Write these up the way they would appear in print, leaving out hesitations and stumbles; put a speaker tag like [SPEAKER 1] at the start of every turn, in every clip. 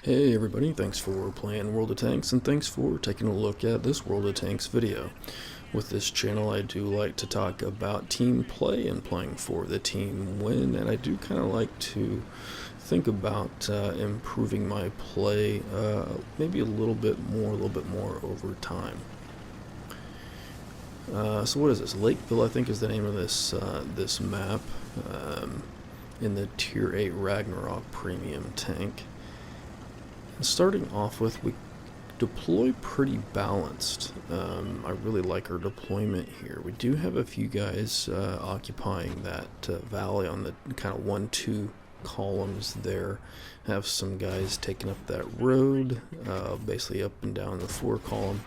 [SPEAKER 1] Hey everybody, thanks for playing World of Tanks and thanks for taking a look at this World of Tanks video. With this channel I do like to talk about team play and playing for the team win, and I do kind of like to think about improving my play maybe a little bit more over time. So what is this? Lakeville I think is the name of this this map in the Tier 8 Ragnarok premium tank. Starting off with, we deploy pretty balanced. I really like our deployment here. We do have a few guys occupying that valley on the kind of 1-2 columns there. Have some guys taking up that road, basically up and down the 4 column.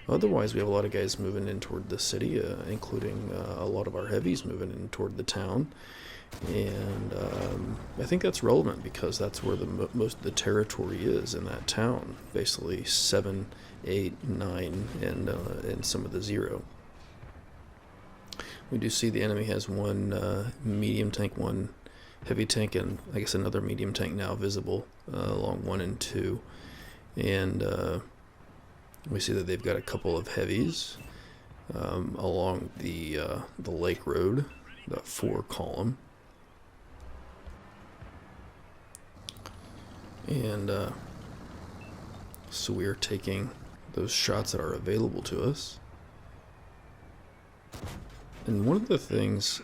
[SPEAKER 1] Otherwise, we have a lot of guys moving in toward the city, including a lot of our heavies moving in toward the town. And I think that's relevant because that's where most of the territory is in that town. Basically 7, 8, 9, and some of the 0. We do see the enemy has one medium tank, one heavy tank, and I guess another medium tank now visible along 1 and 2. And we see that they've got a couple of heavies along the lake road, the 4 column. And so we are taking those shots that are available to us. And one of the things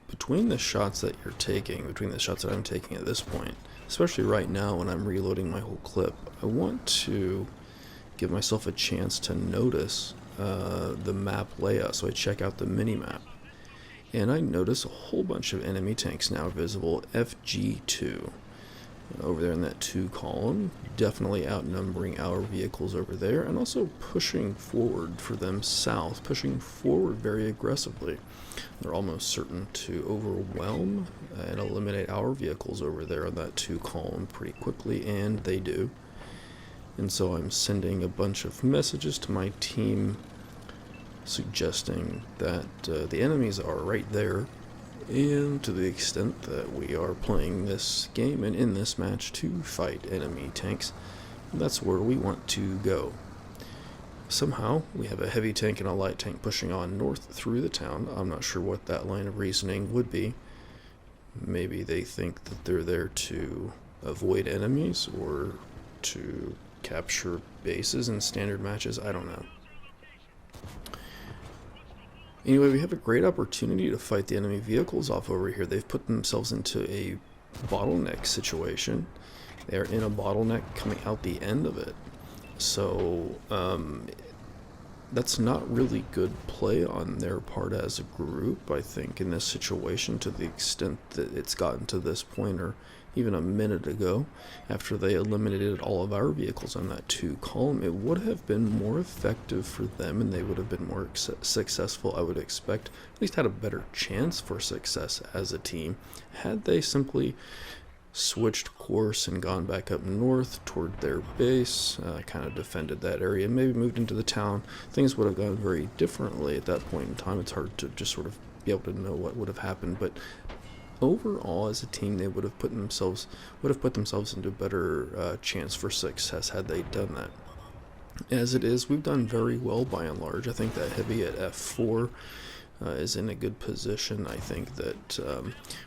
[SPEAKER 1] between the shots that you're taking, between the shots that I'm taking at this point, especially right now when I'm reloading my whole clip, I want to give myself a chance to notice the map layout. So I check out the mini-map. And I notice a whole bunch of enemy tanks now visible, FG2. Over there in that 2 column, definitely outnumbering our vehicles over there, and also pushing forward for them south, pushing forward very aggressively. They're almost certain to overwhelm and eliminate our vehicles over there on that 2 column pretty quickly, and they do. And so I'm sending a bunch of messages to my team suggesting that the enemies are right there. And to the extent that we are playing this game and in this match to fight enemy tanks, that's where we want to go. Somehow, we have a heavy tank and a light tank pushing on north through the town. I'm not sure what that line of reasoning would be. Maybe they think that they're there to avoid enemies or to capture bases in standard matches. I don't know. Anyway, we have a great opportunity to fight the enemy vehicles off over here. They've put themselves into a bottleneck situation. They're in a bottleneck coming out the end of it. So, that's not really good play on their part as a group, I think, in this situation, to the extent that it's gotten to this point, or even a minute ago, after they eliminated all of our vehicles on that 2 column. It would have been more effective for them, and they would have been more successful, I would expect, at least had a better chance for success as a team, had they simply switched course and gone back up north toward their base, kind of defended that area, maybe moved into the town. Things would have gone very differently at that point in time. It's hard to just sort of be able to know what would have happened, but overall as a team they would have put themselves into a better chance for success had they done that. As it is, we've done very well by and large. I think that heavy at F4 is in a good position. I think that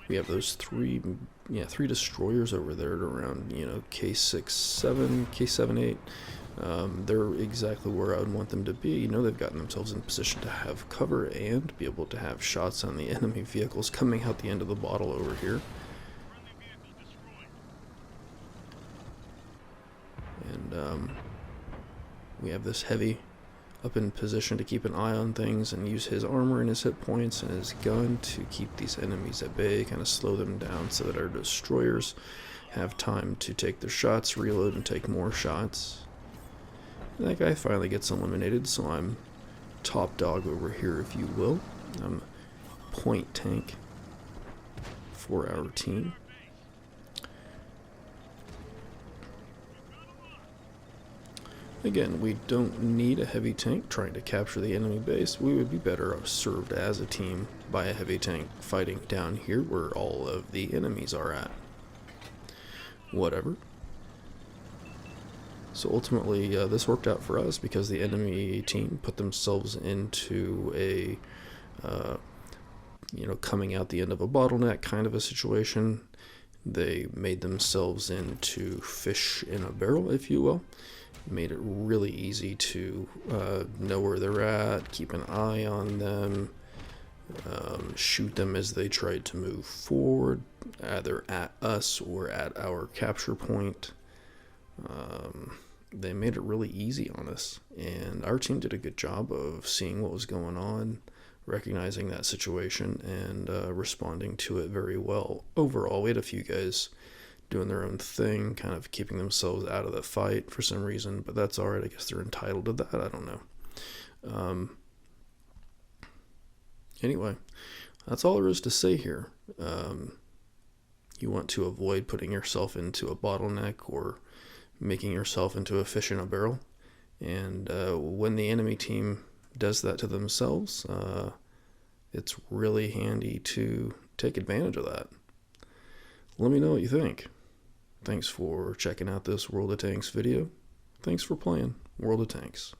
[SPEAKER 1] we have those three destroyers over there at around, K6, 7, K7, 8. They're exactly where I would want them to be. They've gotten themselves in position to have cover and be able to have shots on the enemy vehicles coming out the end of the bottle over here. And we have this heavy up in position to keep an eye on things and use his armor and his hit points and his gun to keep these enemies at bay, kind of slow them down so that our destroyers have time to take their shots, reload, and take more shots. That guy finally gets eliminated, so I'm top dog over here, if you will. I'm point tank for our team. Again, we don't need a heavy tank trying to capture the enemy base. We would be better served as a team by a heavy tank fighting down here where all of the enemies are at. Whatever. So ultimately, this worked out for us because the enemy team put themselves into a, coming out the end of a bottleneck kind of a situation. They made themselves into fish in a barrel, if you will. Made it really easy to know where they're at, keep an eye on them, shoot them as they tried to move forward, either at us or at our capture point. They made it really easy on us, and our team did a good job of seeing what was going on, recognizing that situation, and responding to it very well. Overall, we had a few guys doing their own thing, kind of keeping themselves out of the fight for some reason, but that's alright. I guess they're entitled to that. I don't know. Anyway, that's all there is to say here. You want to avoid putting yourself into a bottleneck or making yourself into a fish in a barrel. And when the enemy team does that to themselves, it's really handy to take advantage of that. Let me know what you think. Thanks for checking out this World of Tanks video. Thanks for playing World of Tanks.